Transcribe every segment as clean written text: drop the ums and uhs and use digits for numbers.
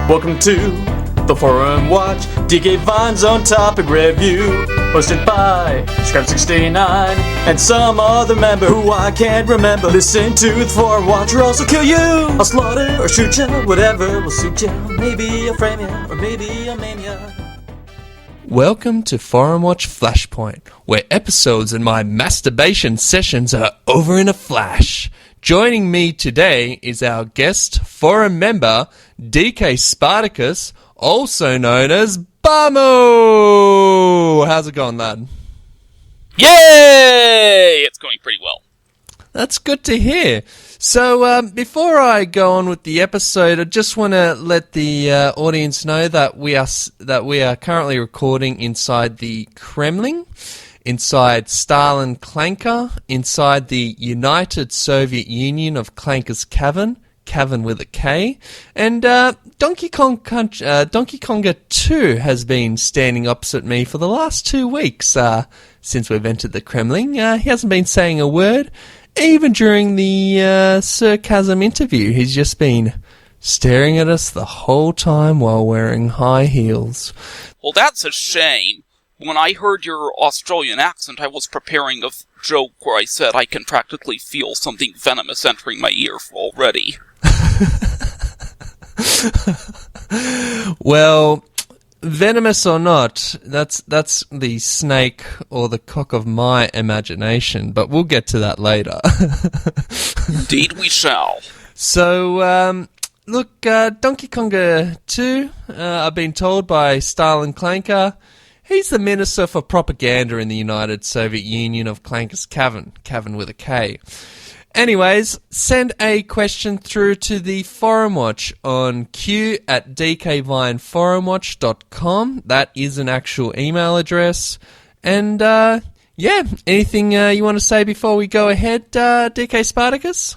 Welcome to the Forum Watch, DK Vine's on topic review, hosted by Scrap69 and some other member who I can't remember. Listen to the Forum Watch or else I'll kill you. I'll slaughter or shoot ya, whatever will suit ya. Maybe I'll frame ya, or maybe I'll maim ya. Welcome to Forum Watch Flashpoint, where episodes and my masturbation sessions are over in a flash. Joining me today is our guest forum member, DK Spartacus, also known as Bahmo. How's it going, lad? Yay! It's going pretty well. That's good to hear. So, before I go on with the episode, I just want to let the audience know that we are currently recording inside the Kremlin, inside Stalin Clanker, inside the United Soviet Union of Clanker's Cavern with a K, and Donkey Konga 2 has been standing opposite me for the last 2 weeks since we've entered the Kremlin. He hasn't been saying a word. Even during the sarcasm interview, he's just been staring at us the whole time while wearing high heels. Well, that's a shame. When I heard your Australian accent, I was preparing a joke where I said I can practically feel something venomous entering my ear already. Well, venomous or not, that's the snake or the cock of my imagination, but we'll get to that later. Indeed we shall. So, look, Donkey Konga 2, I've been told by Stalin Clanker, he's the Minister for Propaganda in the United Soviet Union of Clanker's Cavern with a K. Anyways, send a question through to the Forum Watch on q@dkvineforumwatch.com. That is an actual email address. And, anything you want to say before we go ahead, DK Spartacus?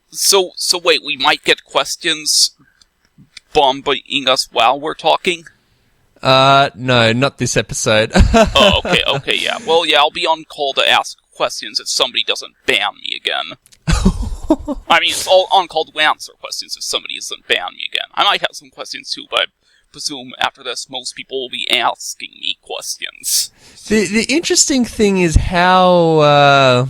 So wait, we might get questions bombing us while we're talking? No, not this episode. Oh, okay, yeah. Well, yeah, I'll be on call to ask questions if somebody doesn't ban me again. I mean, it's all on call to answer questions if somebody doesn't ban me again. I might have some questions too, but I presume after this, most people will be asking me questions. The interesting thing is how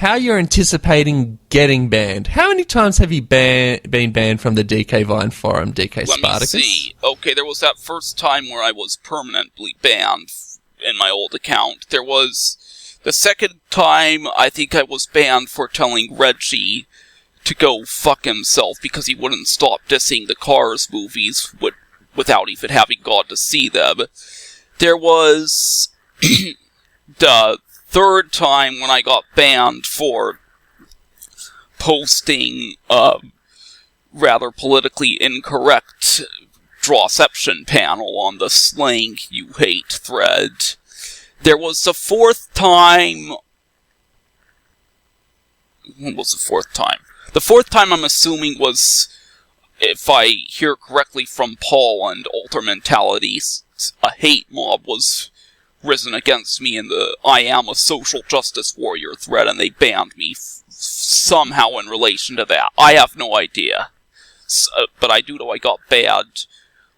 you're anticipating getting banned. How many times have you been banned from the DK Vine forum, DK Spartacus? Let me see. Okay, there was that first time where I was permanently banned in my old account. There was the second time I think I was banned for telling Reggie to go fuck himself because he wouldn't stop dissing the Cars movies without even having gone to see them. There was the third time when I got banned for posting rather politically incorrect drawception panel on the Slang You Hate thread. There was the fourth time... What was the fourth time? The fourth time I'm assuming was, if I hear correctly from Paul and Alter Mentalities, a hate mob was risen against me in the I am a social justice warrior thread, and they banned me somehow in relation to that. I have no idea. But I do know I got banned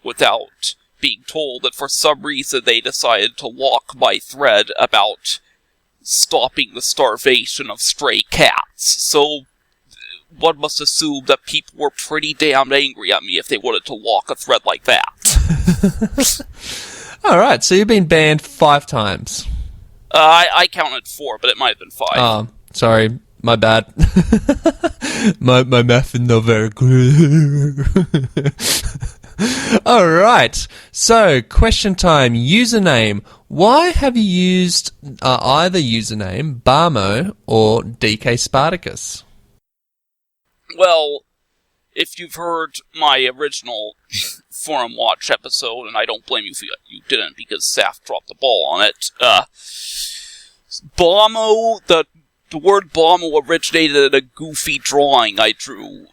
without being told that for some reason they decided to lock my thread about stopping the starvation of stray cats. So one must assume that people were pretty damn angry at me if they wanted to lock a thread like that. Alright, so you've been banned 5 times. I counted 4, but it might have been 5. Oh, sorry. My bad. my math is not very good. Alright, so question time. Username. Why have you used either username, Bahmo, or DK Spartacus? Well, if you've heard my original Forum Watch episode, and I don't blame you if you didn't, because Saf dropped the ball on it, Bahmo, the word Bahmo originated in a goofy drawing I drew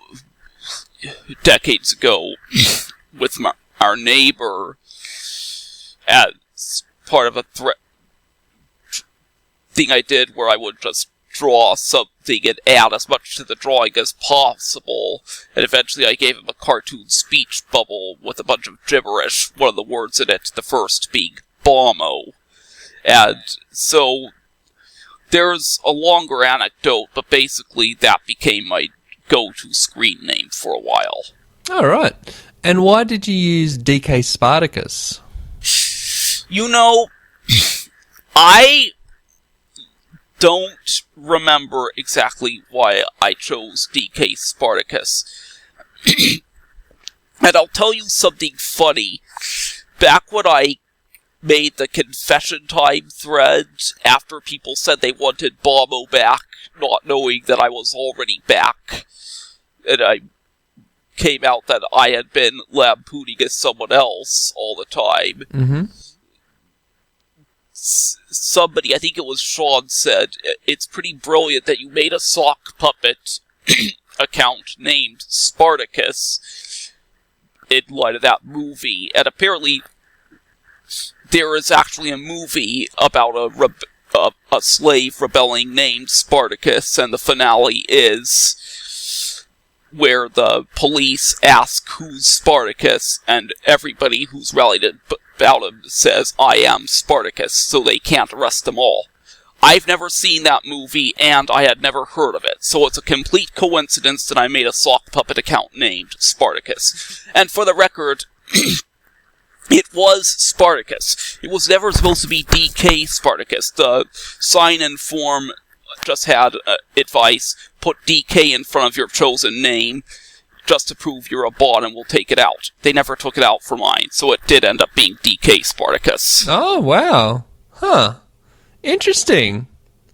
decades ago with our neighbor as part of a thing I did where I would just draw something and add as much to the drawing as possible. And eventually I gave him a cartoon speech bubble with a bunch of gibberish, one of the words in it, the first being Bahmo. And so there's a longer anecdote, but basically that became my go-to screen name for a while. All right. And why did you use DK Spartacus? You know, I don't remember exactly why I chose DK Spartacus. And I'll tell you something funny. Back when I made the confession time thread, after people said they wanted Bahmo back, not knowing that I was already back, and I came out that I had been lampooning as someone else all the time. Mm-hmm. Somebody, I think it was Sean, said, it's pretty brilliant that you made a sock puppet account named Spartacus in light of that movie. And apparently there is actually a movie about a slave rebelling named Spartacus, and the finale is where the police ask who's Spartacus, and everybody who's rallied about him says, I am Spartacus, so they can't arrest them all. I've never seen that movie, and I had never heard of it, so it's a complete coincidence that I made a sock puppet account named Spartacus. And for the record, it was Spartacus. It was never supposed to be DK Spartacus. The sign-in form just had advice, put DK in front of your chosen name, just to prove you're a bot and we'll take it out. They never took it out for mine, so it did end up being DK Spartacus. Oh, wow. Huh. Interesting.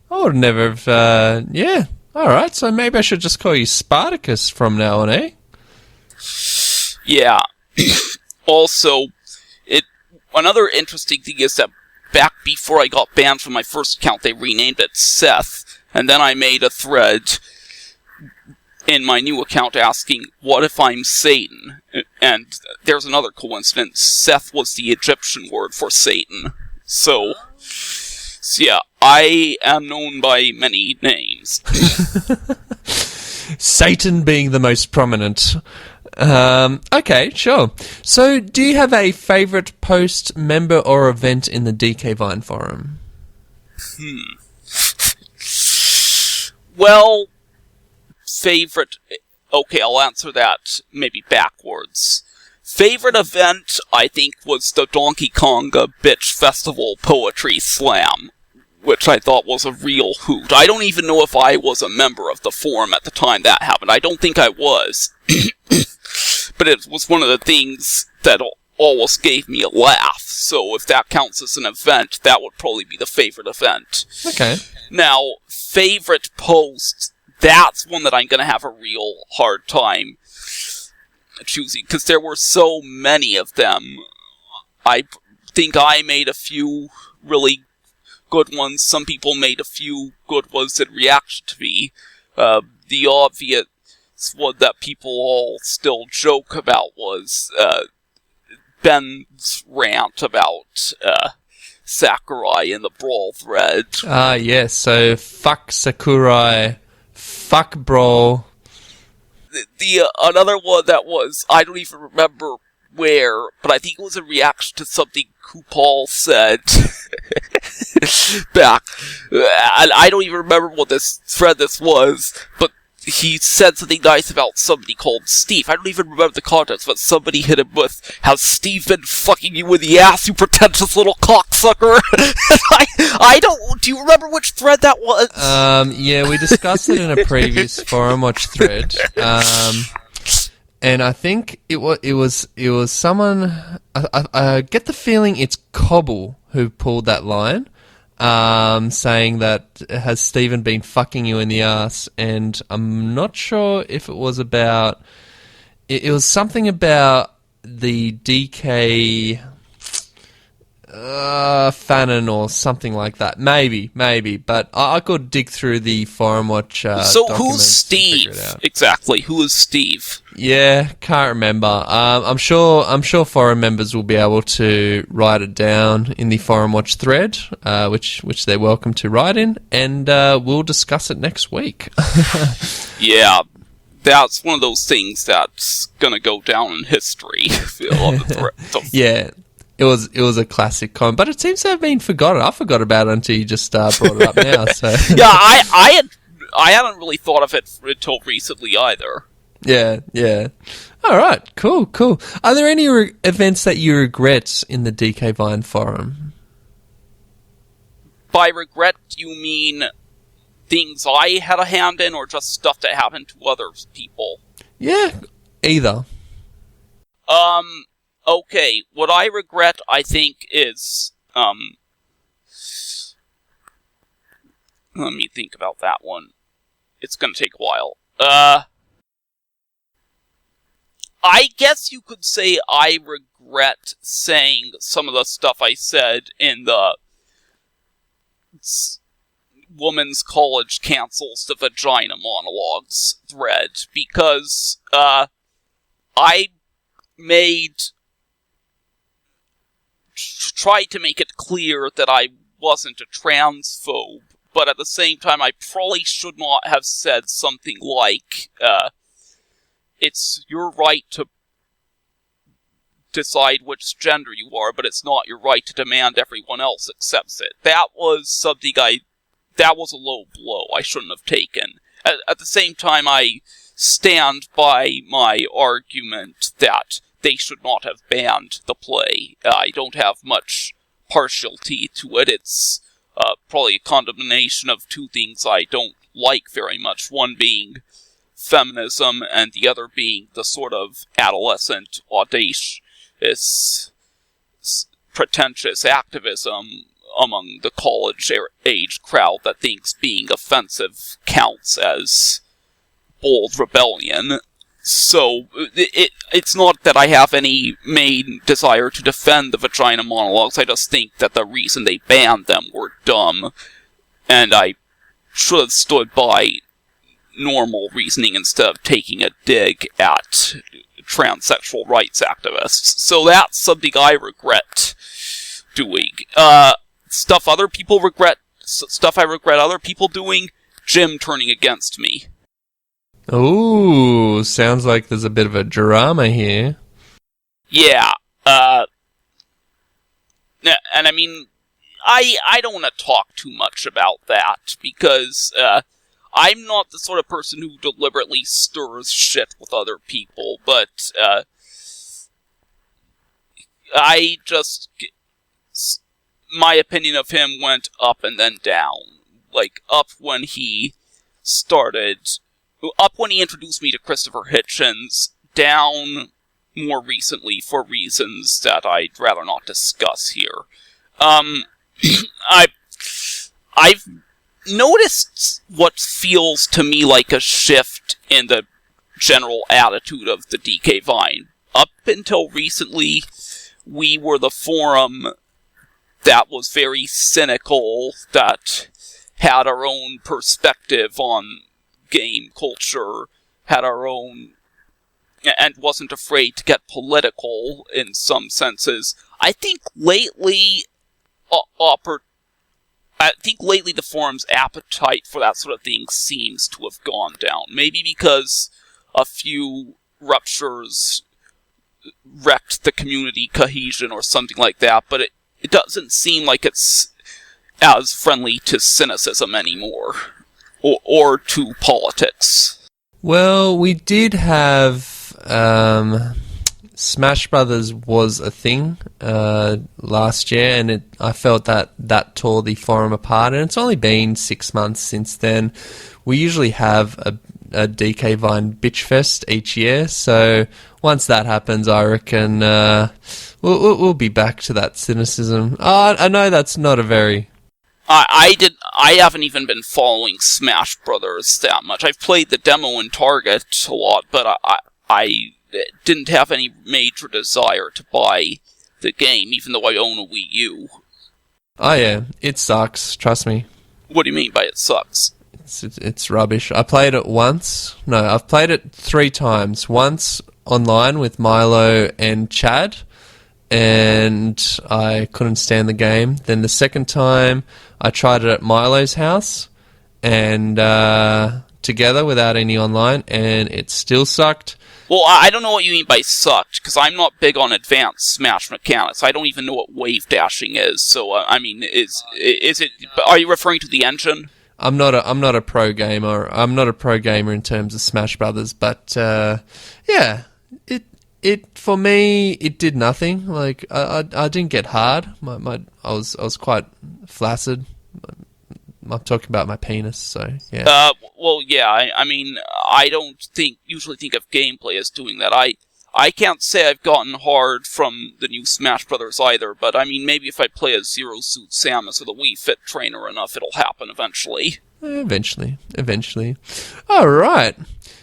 I would never have, yeah. Alright, so maybe I should just call you Spartacus from now on, eh? Yeah. Also, another interesting thing is that back before I got banned from my first account, they renamed it Seth, and then I made a thread in my new account asking, what if I'm Satan? And there's another coincidence. Seth was the Egyptian word for Satan. So yeah, I am known by many names. Satan being the most prominent. Okay, sure. So, do you have a favourite post, member, or event in the DK Vine forum? Well, favorite... Okay, I'll answer that maybe backwards. Favorite event, I think, was the Donkey Konga Bitch Festival Poetry Slam, which I thought was a real hoot. I don't even know if I was a member of the forum at the time that happened. I don't think I was. But it was one of the things that always gave me a laugh. So if that counts as an event, that would probably be the favorite event. Okay. Now, favorite post, that's one that I'm going to have a real hard time choosing, because there were so many of them. I think I made a few really good ones. Some people made a few good ones in reaction to me. The obvious one that people all still joke about was Ben's rant about Sakurai in the Brawl thread. Ah, yes, so fuck Sakurai, fuck Brawl. The another one that was, I don't even remember where, but I think it was a reaction to something Kupal said back. I don't even remember what this thread was, but he said something nice about somebody called Steve. I don't even remember the context, but somebody hit him with, "Has Steve been fucking you in the ass, you pretentious little cocksucker?" I don't... Do you remember which thread that was? Yeah, we discussed it in a previous forum watch thread. And I think it was someone... I get the feeling it's Cobble who pulled that line. Saying that, has Stephen been fucking you in the ass? And I'm not sure if it was about... It was something about the DK... Fanon or something like that. Maybe. But I could dig through the Forum Watch So documents who's and figure it Steve? out. Exactly. Who is Steve? Yeah, can't remember. I'm sure forum members will be able to write it down in the Forum Watch thread, which they're welcome to write in, and we'll discuss it next week. Yeah, that's one of those things that's gonna go down in history. Yeah, it was a classic con, but it seems to have been forgotten. I forgot about it until you just brought it up now. So Yeah, I hadn't really thought of it until recently either. Yeah. All right, cool. Are there any events that you regret in the DK Vine forum? By regret, you mean things I had a hand in, or just stuff that happened to other people? Yeah, either. Okay, what I regret, I think, is, let me think about that one. It's gonna take a while. I guess you could say I regret saying some of the stuff I said in the Woman's College Cancels the Vagina Monologues thread, because, I tried to make it clear that I wasn't a transphobe, but at the same time I probably should not have said something like, it's your right to decide which gender you are, but it's not your right to demand everyone else accepts it. That was something that was a low blow I shouldn't have taken. At the same time, I stand by my argument that they should not have banned the play. I don't have much partiality to it. It's probably a combination of two things I don't like very much. One being feminism, and the other being the sort of adolescent, audacious, pretentious activism among the college-age crowd that thinks being offensive counts as bold rebellion. So, it's not that I have any main desire to defend the vagina monologues, I just think that the reason they banned them were dumb, and I should have stood by normal reasoning instead of taking a dig at transsexual rights activists. So that's something I regret doing. Stuff I regret other people doing, Jim turning against me. Ooh, sounds like there's a bit of a drama here. Yeah, and I mean, I don't want to talk too much about that, because, I'm not the sort of person who deliberately stirs shit with other people, but, my opinion of him went up and then down. Like, up when he introduced me to Christopher Hitchens, down more recently for reasons that I'd rather not discuss here. I've noticed what feels to me like a shift in the general attitude of the DK Vine. Up until recently, we were the forum that was very cynical, that had our own perspective on game culture, had our own, and wasn't afraid to get political in some senses. I think lately the forum's appetite for that sort of thing seems to have gone down. Maybe because a few ruptures wrecked the community cohesion or something like that, but it doesn't seem like it's as friendly to cynicism anymore, or to politics. Well, we did have Smash Brothers was a thing last year, and I felt that tore the forum apart, and it's only been 6 months since then. We usually have a DK Vine Bitch Fest each year, so once that happens, I reckon we'll be back to that cynicism. I know that's not a very... I haven't even been following Smash Brothers that much. I've played the demo in Target a lot, but I didn't have any major desire to buy the game, even though I own a Wii U. Oh yeah, it sucks. Trust me. What do you mean by it sucks? It's rubbish. I played it once. No, I've played it 3 times. Once online with Milo and Chad, and I couldn't stand the game. Then the second time, I tried it at Milo's house, and together without any online, and it still sucked. Well, I don't know what you mean by sucked, because I'm not big on advanced Smash mechanics. I don't even know what wave dashing is. So, I mean, is it? Are you referring to the engine? I'm not a pro gamer. I'm not a pro gamer in terms of Smash Brothers, but yeah, it for me it did nothing. Like I didn't get hard. I was quite flaccid. I'm talking about my penis, so yeah. Well, yeah. I mean, I don't usually think of gameplay as doing that. I can't say I've gotten hard from the new Smash Brothers either, but I mean, maybe if I play as Zero Suit Samus with a Wii Fit trainer enough, it'll happen eventually. Eventually. All right.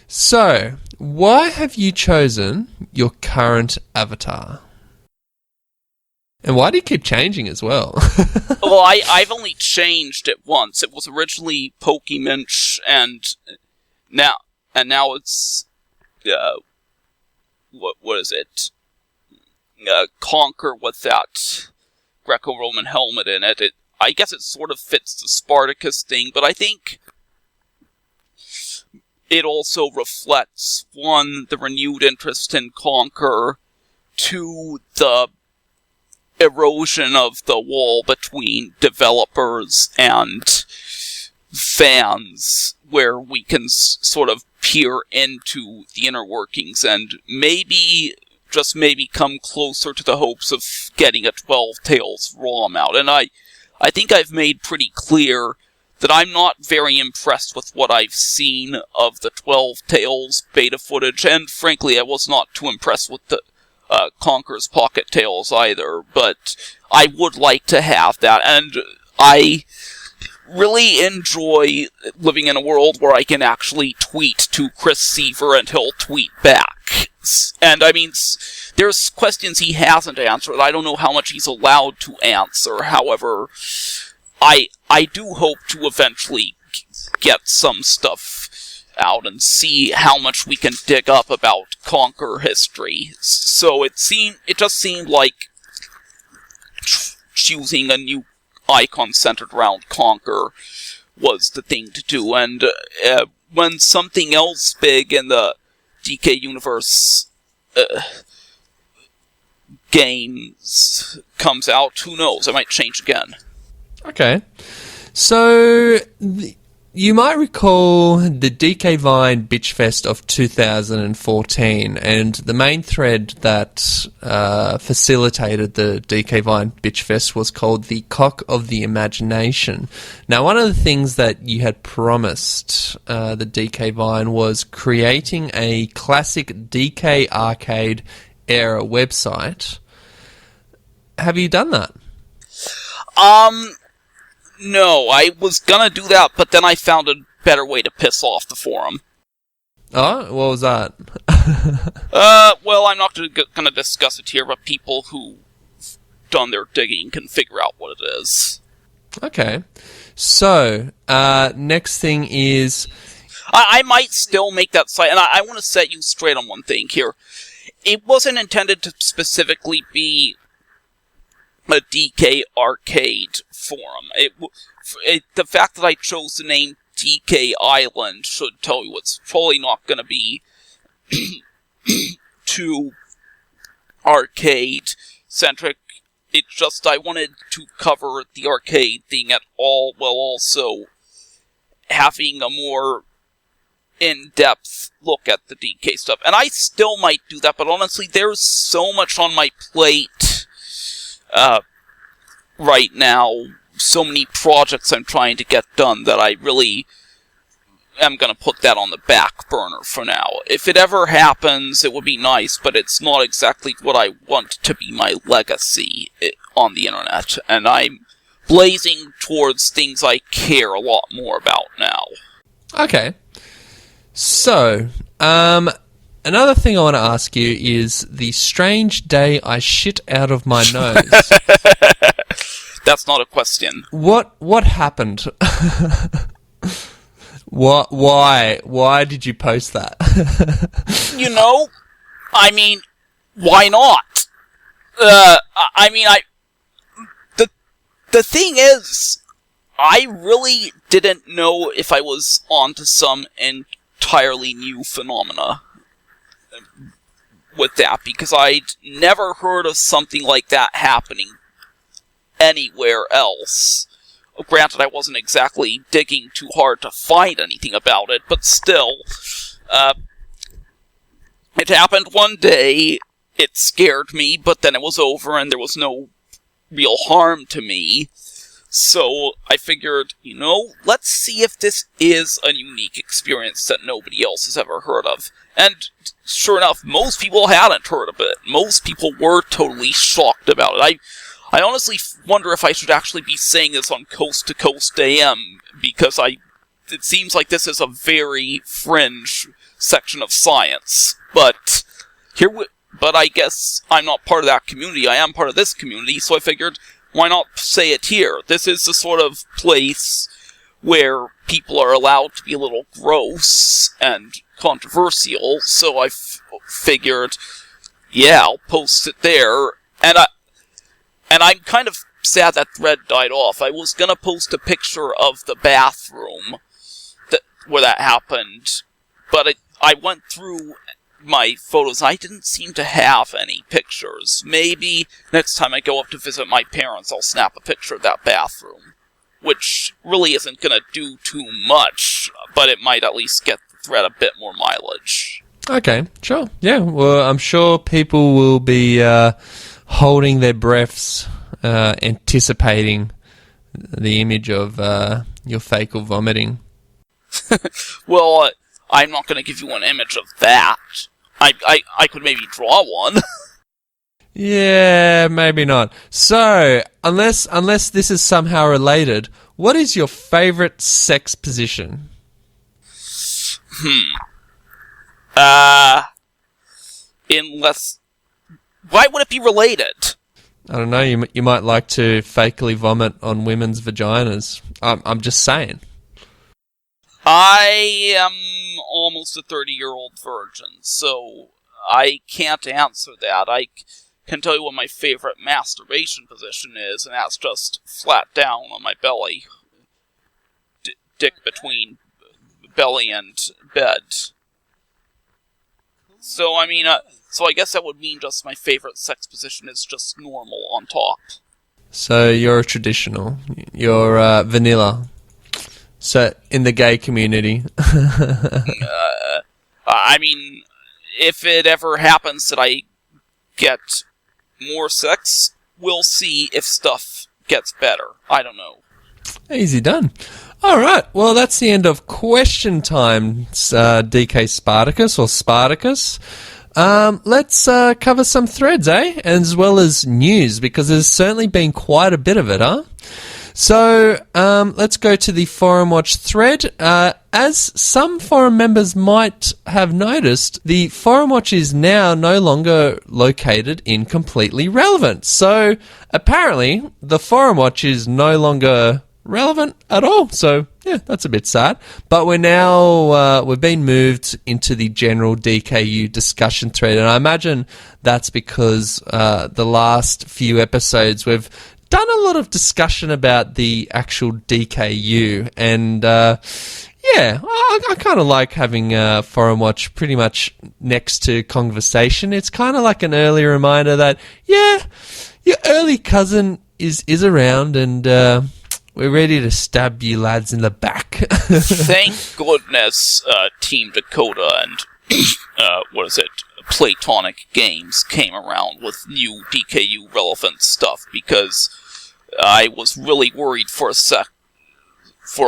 So, why have you chosen your current avatar? And why do you keep changing as well? Well, I've only changed it once. It was originally Pokeminch, and now it's what is it? Conker with that Greco-Roman helmet in it. I guess it sort of fits the Spartacus thing, but I think it also reflects, 1, the renewed interest in Conker, 2, the erosion of the wall between developers and fans, where we can sort of peer into the inner workings and just maybe come closer to the hopes of getting a 12 Tales ROM out. And I think I've made pretty clear that I'm not very impressed with what I've seen of the 12 Tales beta footage, and frankly I was not too impressed with the Conker's Pocket Tales either, but I would like to have that, and I really enjoy living in a world where I can actually tweet to Chris Seaver and he'll tweet back. And I mean, there's questions he hasn't answered. I don't know how much he's allowed to answer. However, I do hope to eventually get some stuff out and see how much we can dig up about Conker history. So it just seemed like choosing a new icon centered around Conker was the thing to do. And when something else big in the DK Universe games comes out, who knows? I might change again. Okay. So, you might recall the DK Vine Bitch Fest of 2014, and the main thread that facilitated the DK Vine Bitch Fest was called the Cock of the Imagination. Now, one of the things that you had promised the DK Vine was creating a classic DK Arcade era website. Have you done that? No, I was gonna do that, but then I found a better way to piss off the forum. Oh, what was that? Well, I'm not gonna discuss it here, but people who've done their digging can figure out what it is. Okay. So, next thing is... I might still make that site, and I want to set you straight on one thing here. It wasn't intended to specifically be a DK arcade forum. The fact that I chose the name DK Island should tell you it's probably not going to be too arcade-centric. It's just I wanted to cover the arcade thing at all, while also having a more in-depth look at the DK stuff. And I still might do that, but honestly, there's so much on my plate right now, so many projects I'm trying to get done, that I really am going to put that on the back burner for now. If it ever happens, it would be nice, but it's not exactly what I want to be my legacy on the internet, and I'm blazing towards things I care a lot more about now. Okay. So, Another thing I want to ask you is the strange day I shit out of my nose. That's not a question. What happened? Why did you post that? I mean, why not? The thing is, I really didn't know if I was onto some entirely new phenomena with that, because I'd never heard of something like that happening anywhere else. Granted, I wasn't exactly digging too hard to find anything about it, but still, it happened one day, it scared me, but then it was over and there was no real harm to me. So I figured, let's see if this is a unique experience that nobody else has ever heard of. And sure enough, most people hadn't heard of it. Most people were totally shocked about it. I honestly wonder if I should actually be saying this on Coast to Coast AM, because it seems like this is a very fringe section of science. But I guess I'm not part of that community. I am part of this community, so I figured, why not say it here? This is the sort of place where people are allowed to be a little gross and controversial, so I figured, yeah, I'll post it there. And I'm kind of sad that thread died off. I was gonna post a picture of the bathroom where that happened, but I went through my photos. I didn't seem to have any pictures. Maybe next time I go up to visit my parents, I'll snap a picture of that bathroom, which really isn't gonna do too much, but it might at least get the thread a bit more mileage. Okay, sure. Yeah, well, I'm sure people will be holding their breaths, anticipating the image of your fecal vomiting. Well, I'm not going to give you an image of that. I could maybe draw one. Yeah, maybe not. So, unless this is somehow related, what is your favourite sex position? Unless... Why would it be related? I don't know, you might like to fakely vomit on women's vaginas. I'm just saying. I am almost a 30-year-old virgin, so I can't answer that. I can tell you what my favorite masturbation position is, and that's just flat down on my belly. Dick between belly and bed. So, so I guess that would mean just my favorite sex position is just normal on top. So you're a traditional. You're vanilla. So, in the gay community. If it ever happens that I get more sex, we'll see if stuff gets better. I don't know. Easy done. All right. Well, that's the end of question time, DK Spartacus or Spartacus. Let's cover some threads, as well as news, because there's certainly been quite a bit of it, huh? So, let's go to the Forum Watch thread. As some forum members might have noticed, the Forum Watch is now no longer located in Completely Relevant. So, apparently, the Forum Watch is no longer relevant at all. So, yeah, that's a bit sad. But we're now, we've been moved into the general DKU discussion thread. And I imagine that's because the last few episodes we've done a lot of discussion about the actual DKU. And, yeah, I kind of like having Forum Watch pretty much next to conversation. It's kind of like an early reminder that, yeah, your early cousin is around and we're ready to stab you lads in the back. Thank goodness Team Dakota and, Playtonic Games came around with new DKU relevant stuff, because I was really worried for a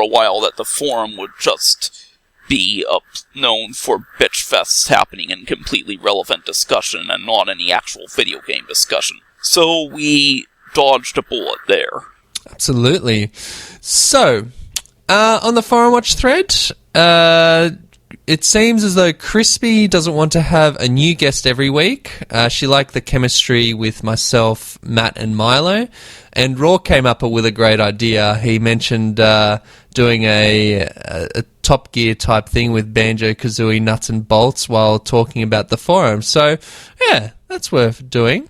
while that the forum would just be known for bitch fests happening in completely relevant discussion and not any actual video game discussion. So we dodged a bullet there. Absolutely. So, on the Forum Watch thread, it seems as though Crispy doesn't want to have a new guest every week. She liked the chemistry with myself, Matt, and Milo. And Raw came up with a great idea. He mentioned doing a Top Gear type thing with Banjo-Kazooie nuts and bolts while talking about the forum. So, yeah, that's worth doing.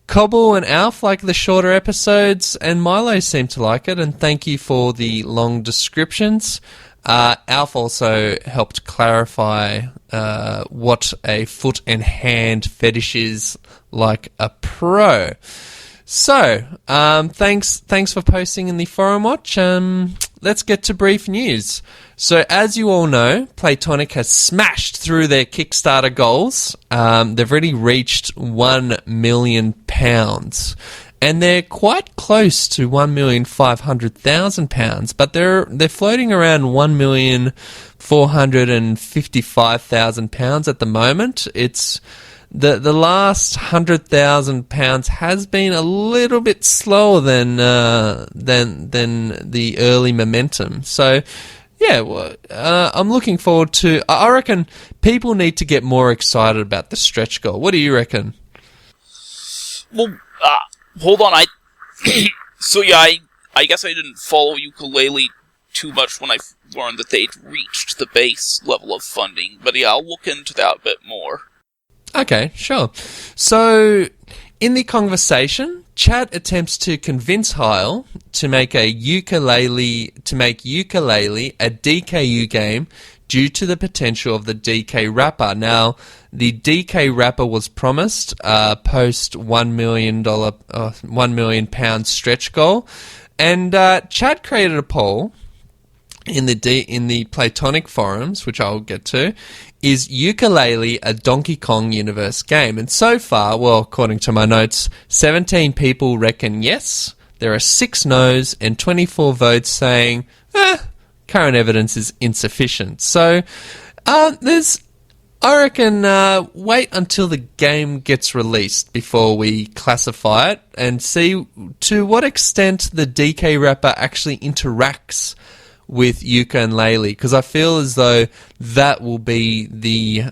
Cobble and Alf like the shorter episodes, and Milo seemed to like it, and thank you for the long descriptions. Alf also helped clarify what a foot and hand fetish is like a pro. So, thanks for posting in the forum watch. Let's get to brief news. So, as you all know, Playtonic has smashed through their Kickstarter goals. They've already reached £1 million, and they're quite close to £1,500,000. But they're floating around £1,455,000 at the moment. It's the last £100,000 has been a little bit slower than the early momentum. So, yeah, I'm looking forward to. I reckon people need to get more excited about the stretch goal. What do you reckon? Well, hold on. So yeah, I guess I didn't follow Yooka-Laylee too much when I learned that they'd reached the base level of funding. But yeah, I'll look into that a bit more. Okay, sure. So, in the conversation, Chad attempts to convince Heil to make Yooka-Laylee a DKU game due to the potential of the DK wrapper. Now, the DK wrapper was promised post £1 million stretch goal, and Chad created a poll in the Playtonic forums, which I'll get to. Is Yooka-Laylee a Donkey Kong universe game? And so far, well, according to my notes, 17 people reckon yes. There are 6 no's and 24 votes saying, current evidence is insufficient. So, I reckon, wait until the game gets released before we classify it and see to what extent the DK wrapper actually interacts with Yooka-Laylee, because I feel as though that will be the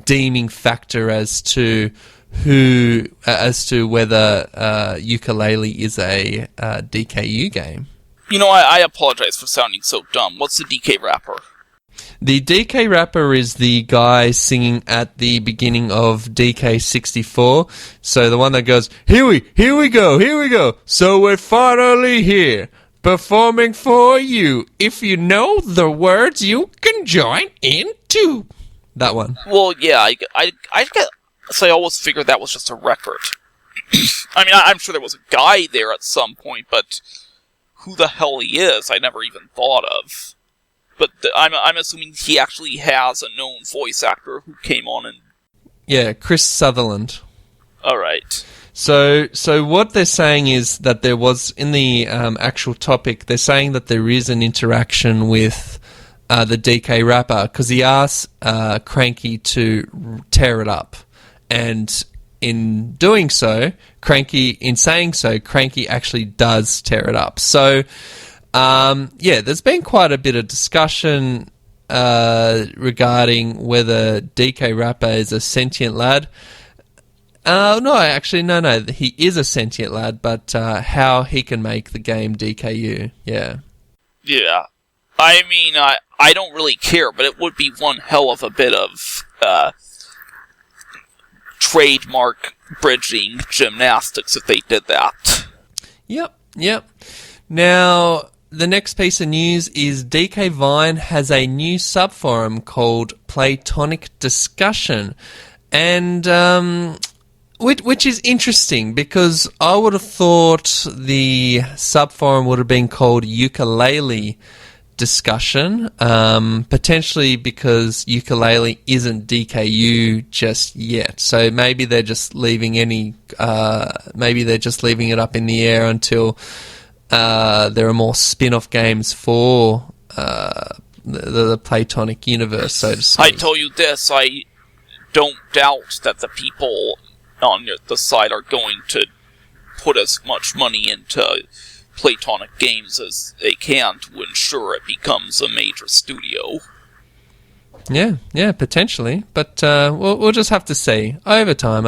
deeming factor as to whether Yooka-Laylee is a DKU game. You know, I apologize for sounding so dumb. What's the DK rapper? The DK rapper is the guy singing at the beginning of DK64. So the one that goes, here we go. So we're finally here. Performing for you. If you know the words, you can join in too. That one. Well, yeah, I always figured that was just a record. I mean, I'm sure there was a guy there at some point, but who the hell he is, I never even thought of. But I'm assuming he actually has a known voice actor who came on and... Yeah, Chris Sutherland. Alright. So what they're saying is that there was, in the actual topic, they're saying that there is an interaction with the DK rapper, because he asked Cranky to tear it up. And in doing so, Cranky actually does tear it up. So, there's been quite a bit of discussion regarding whether DK rapper is a sentient lad. No. He is a sentient lad, but how he can make the game DKU, yeah. Yeah. I mean, I don't really care, but it would be one hell of a bit of trademark bridging gymnastics if they did that. Yep. Now, the next piece of news is DK Vine has a new subforum called Playtonic Discussion. And... Which is interesting, because I would have thought the subforum would have been called Yooka-Laylee Discussion, potentially because Yooka-Laylee isn't DKU just yet. So maybe they're just leaving it up in the air until there are more spin-off games for the Playtonic universe, so to speak. I tell you this, I don't doubt that the people on the side are going to put as much money into Playtonic games as they can to ensure it becomes a major studio. Yeah, potentially. But we'll just have to see. Over time,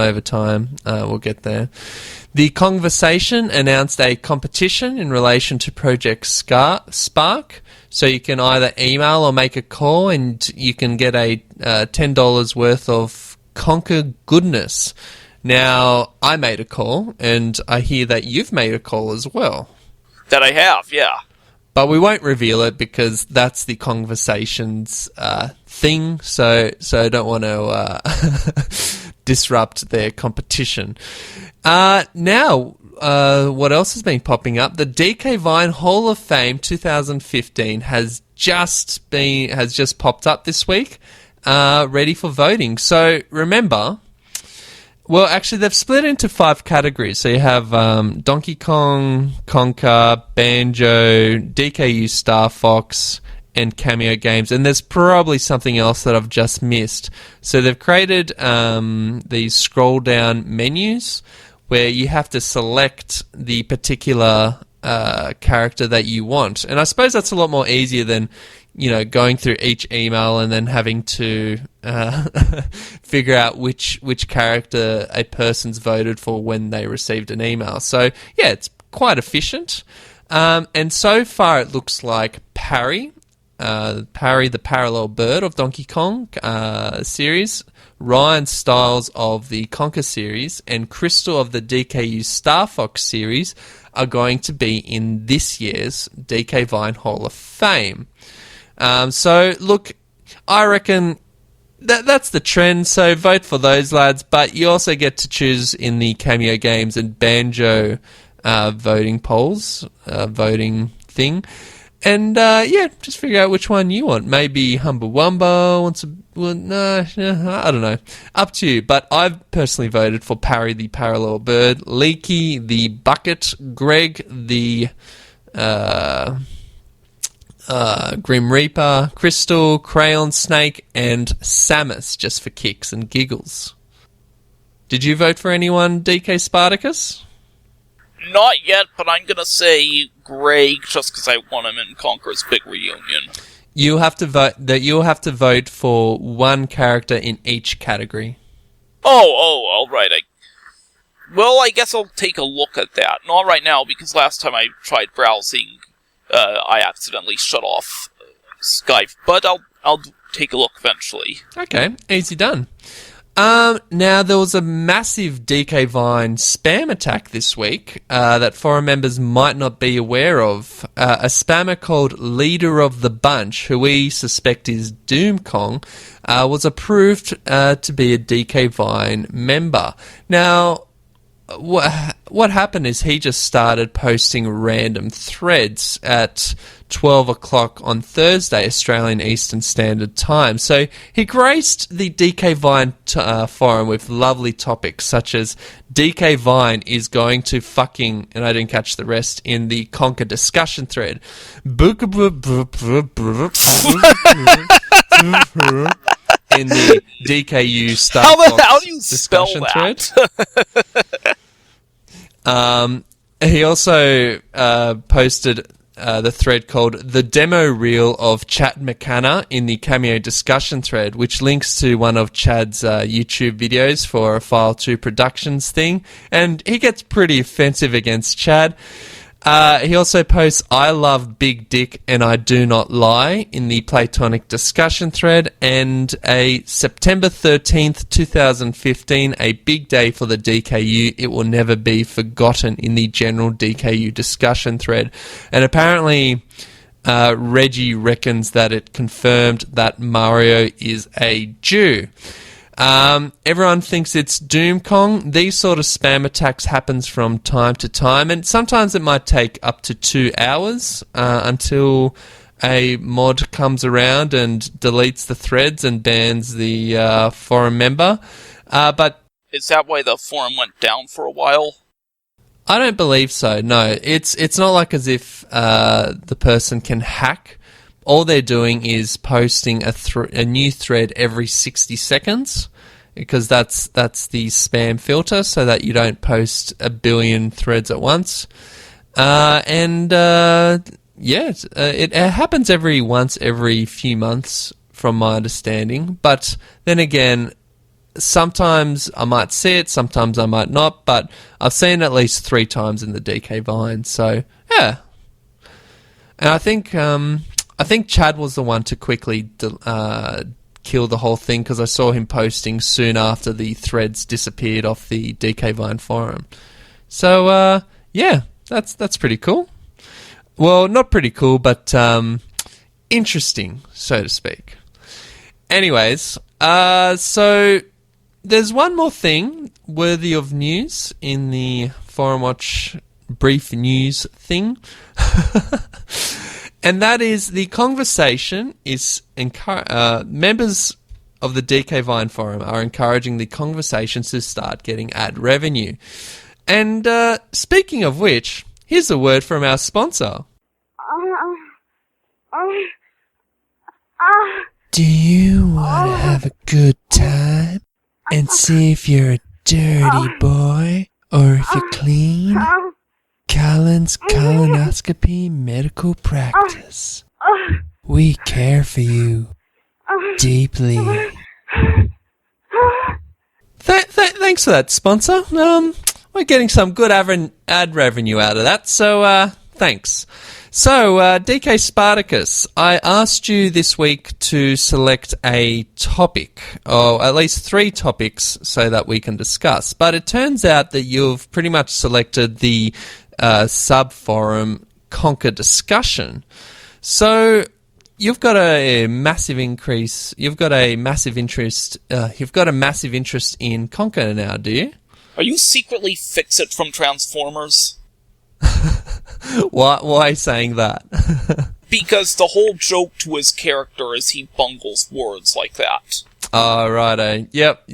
we'll get there. The Conversation announced a competition in relation to Project Spark. So you can either email or make a call, and you can get a $10 worth of Conker goodness. Now, I made a call, and I hear that you've made a call as well. That I have, yeah. But we won't reveal it because that's the Conversation's thing, so I don't want to disrupt their competition. Now, what else has been popping up? The DK Vine Hall of Fame 2015 has just popped up this week, ready for voting. So remember, well, actually, they've split into 5 categories. So you have Donkey Kong, Conker, Banjo, DKU Star Fox, and Cameo Games. And there's probably something else that I've just missed. So they've created these scroll-down menus where you have to select the particular character that you want. And I suppose that's a lot more easier than, going through each email and then having to figure out which character a person's voted for when they received an email. So, yeah, it's quite efficient. And so far it looks like Parry, the parallel bird of Donkey Kong series, Ryan Stiles of the Conker series, and Crystal of the DKU Star Fox series are going to be in this year's DK Vine Hall of Fame. So, look, I reckon that's the trend, so vote for those lads, but you also get to choose in the Cameo Games and Banjo voting polls, voting thing. And, just figure out which one you want. Maybe Humbawamba wants a... Well, no, I don't know. Up to you. But I've personally voted for Parry the Parallel Bird, Leaky the Bucket, Greg the Grim Reaper, Crystal, Crayon Snake, and Samus, just for kicks and giggles. Did you vote for anyone, DK Spartacus? Not yet, but I'm gonna say Greg just because I want him in Conker's big reunion. You'll have to vote for one character in each category. All right. I guess I'll take a look at that. Not right now, because last time I tried browsing, I accidentally shut off Skype. But I'll take a look eventually. Okay, easy done. Now, there was a massive DK Vine spam attack this week that forum members might not be aware of. A spammer called Leader of the Bunch, who we suspect is Doom Kong, was approved to be a DK Vine member. Now, what happened is he just started posting random threads at 12 o'clock on Thursday, Australian Eastern Standard Time. So he graced the DK Vine forum with lovely topics such as DK Vine is going to fucking, and I didn't catch the rest, in the Conker discussion thread. In the DKU Star Fox how do you discussion spell thread. that? He also posted the thread called The Demo Reel of Chad McCanna in the Cameo discussion thread, which links to one of Chad's YouTube videos for a File 2 Productions thing, and he gets pretty offensive against Chad. He also posts I love big dick and I do not lie in the Playtonic discussion thread, and a September 13th 2015, a big day for the DKU, it will never be forgotten in the general DKU discussion thread. And apparently Reggie reckons that it confirmed that Mario is a Jew. Everyone thinks it's Doom Kong. These sort of spam attacks happens from time to time, and sometimes it might take up to 2 hours until a mod comes around and deletes the threads and bans the forum member. But is that why the forum went down for a while? I don't believe so. No, it's not like as if the person can hack. All they're doing is posting a new thread every 60 seconds, because that's the spam filter, so that you don't post a billion threads at once. It happens every few months from my understanding. But then again, sometimes I might see it, sometimes I might not, but I've seen it at least 3 times in the DK Vine, so yeah. And I think Chad was the one to quickly kill the whole thing, because I saw him posting soon after the threads disappeared off the DK Vine forum. So yeah, that's pretty cool. Well, not pretty cool, but interesting, so to speak. Anyways, so there's one more thing worthy of news in the Forum Watch brief news thing. And that is the conversation is... members of the DK Vine Forum are encouraging the conversations to start getting ad revenue. And speaking of which, here's a word from our sponsor. Do you want to have a good time and see if you're a dirty boy or if you're clean? Callan's Colonoscopy Medical Practice. We care for you deeply. Thanks for that, sponsor. We're getting some good ad revenue out of that, so thanks. So, DK Spartacus, I asked you this week to select a topic, or at least 3 topics, so that we can discuss. But it turns out that you've pretty much selected the sub-forum Conker discussion. So, you've got a massive interest in Conker now, do you? Are you secretly Fix-It from Transformers? Why are you saying that? Because the whole joke to his character is he bungles words like that. Oh, righto. Yep.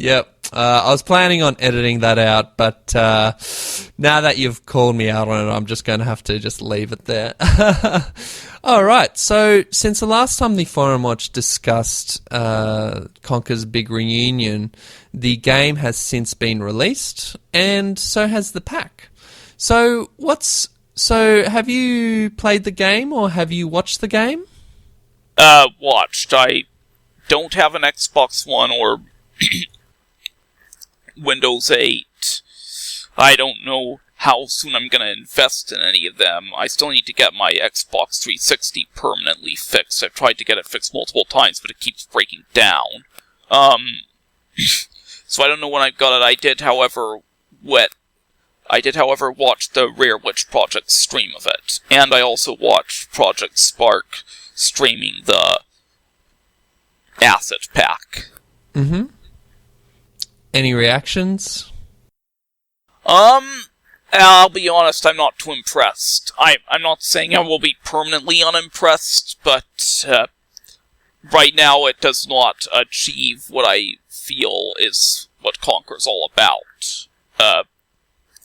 I was planning on editing that out, but now that you've called me out on it, I'm just going to have to just leave it there. All right. So, since the last time the Forum Watch discussed Conker's big reunion, the game has since been released, and so has the pack. So, have you played the game, or have you watched the game? Watched. I don't have an Xbox One or Windows 8. I don't know how soon I'm gonna invest in any of them. I still need to get my Xbox 360 permanently fixed. I've tried to get it fixed multiple times, but it keeps breaking down. So I don't know when I've got it. I did, however, watch the Rare Witch Project stream of it. And I also watched Project Spark streaming the Asset Pack. Mm-hmm. Any reactions? I'll be honest, I'm not too impressed. I'm not saying I will be permanently unimpressed, but right now it does not achieve what I feel is what Conker's all about.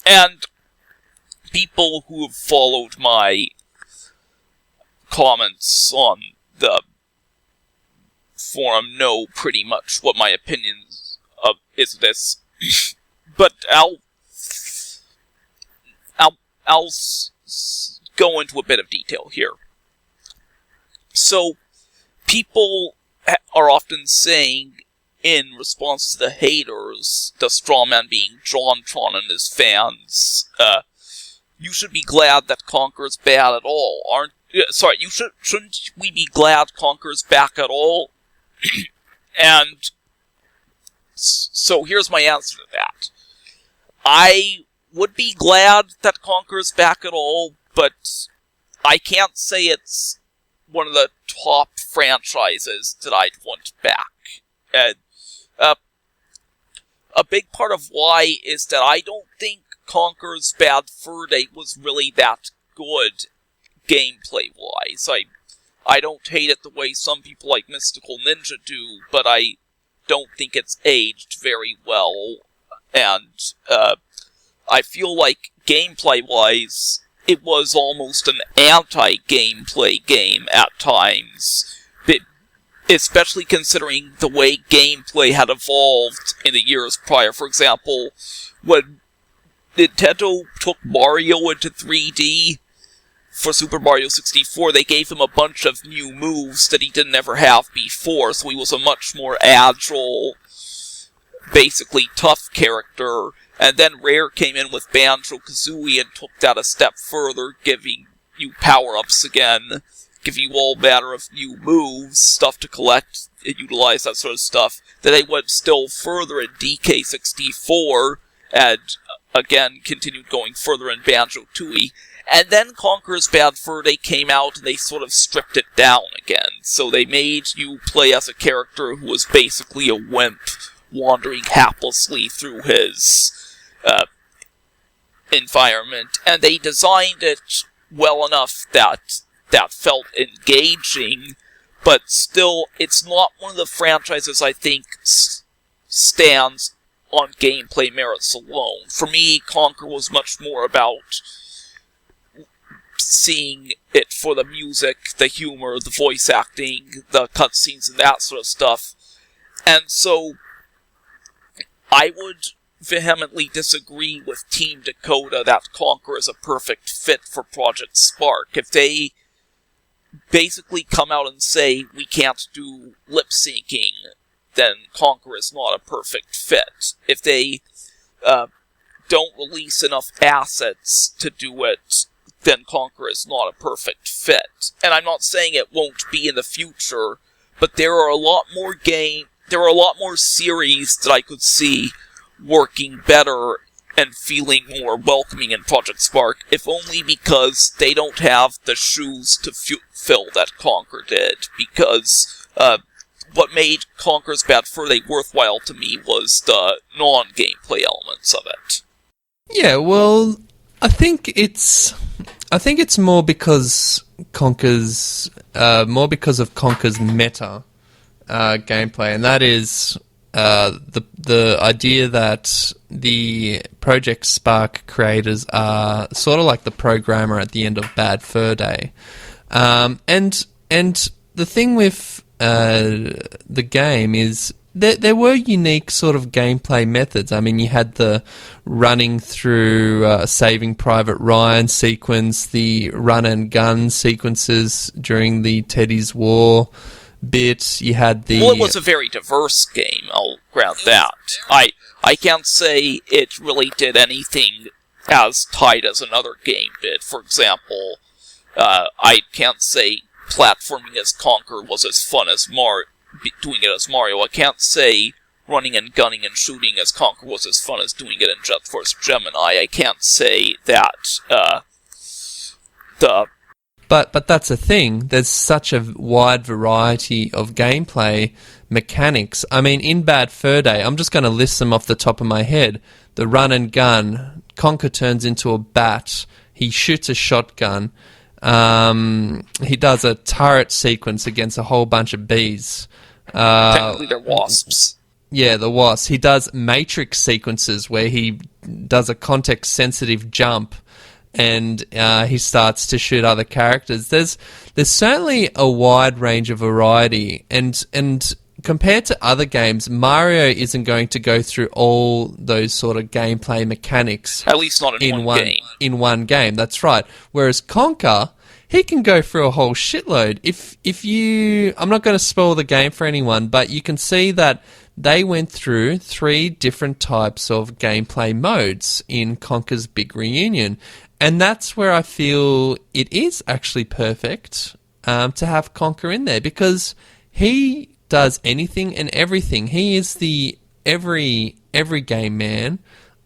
And people who have followed my comments on the forum know pretty much what my opinion is of this. But I'll go into a bit of detail here. So, people are often saying, in response to the haters, the strawman being JonTron and his fans, you should be glad that Conker's bad at all. Shouldn't we be glad Conker's back at all? And so here's my answer to that. I would be glad that Conker's back at all, but I can't say it's one of the top franchises that I'd want back. A big part of why is that I don't think Conker's Bad Fur Day was really that good gameplay-wise. I don't hate it the way some people like Mystical Ninja do, but I don't think it's aged very well, and I feel like gameplay-wise, it was almost an anti-gameplay game at times, especially considering the way gameplay had evolved in the years prior. For example, when Nintendo took Mario into 3D, for Super Mario 64, they gave him a bunch of new moves that he didn't ever have before, so he was a much more agile, basically tough character. And then Rare came in with Banjo-Kazooie and took that a step further, giving you power-ups again, give you all manner of new moves, stuff to collect, and utilize that sort of stuff. Then they went still further in DK64, and again continued going further in Banjo-Tooie. And then Conker's Bad Fur Day came out, and they sort of stripped it down again. So they made you play as a character who was basically a wimp, wandering haplessly through his environment. And they designed it well enough that felt engaging, but still, it's not one of the franchises I think stands on gameplay merits alone. For me, Conker was much more about seeing it for the music, the humor, the voice acting, the cutscenes, and that sort of stuff. And so, I would vehemently disagree with Team Dakota that Conker is a perfect fit for Project Spark. If they basically come out and say, we can't do lip-syncing, then Conker is not a perfect fit. If they don't release enough assets to do it, then Conker is not a perfect fit. And I'm not saying it won't be in the future, but there are a lot more series that I could see working better and feeling more welcoming in Project Spark, if only because they don't have the shoes to fill that Conker did. Because what made Conker's Bad Fur Day worthwhile to me was the non-gameplay elements of it. Yeah, well, I think it's more because Conker's meta gameplay, and that is the idea that the Project Spark creators are sort of like the programmer at the end of Bad Fur Day, and the thing with the game is there were unique sort of gameplay methods. I mean, you had the running through Saving Private Ryan sequence, the run and gun sequences during the Tediz War bit. You had the... Well, it was a very diverse game, I'll grant that. I can't say it really did anything as tight as another game did. For example, I can't say platforming as Conker was as fun as doing it as Mario. I can't say running and gunning and shooting as Conker was as fun as doing it in Jet Force Gemini. I can't say that But that's the thing. There's such a wide variety of gameplay mechanics. I mean, in Bad Fur Day, I'm just going to list them off the top of my head. The run and gun. Conker turns into a bat. He shoots a shotgun. He does a turret sequence against a whole bunch of bees. Technically, they're wasps. Yeah, the wasps. He does matrix sequences where he does a context-sensitive jump and he starts to shoot other characters. There's certainly a wide range of variety, and compared to other games, Mario isn't going to go through all those sort of gameplay mechanics. At least not in one game. In one game, that's right. Whereas Conker, he can go through a whole shitload. If you... I'm not going to spoil the game for anyone, but you can see that they went through 3 different types of gameplay modes in Conker's Big Reunion. And that's where I feel it is actually perfect to have Conker in there, because he does anything and everything. He is the every game man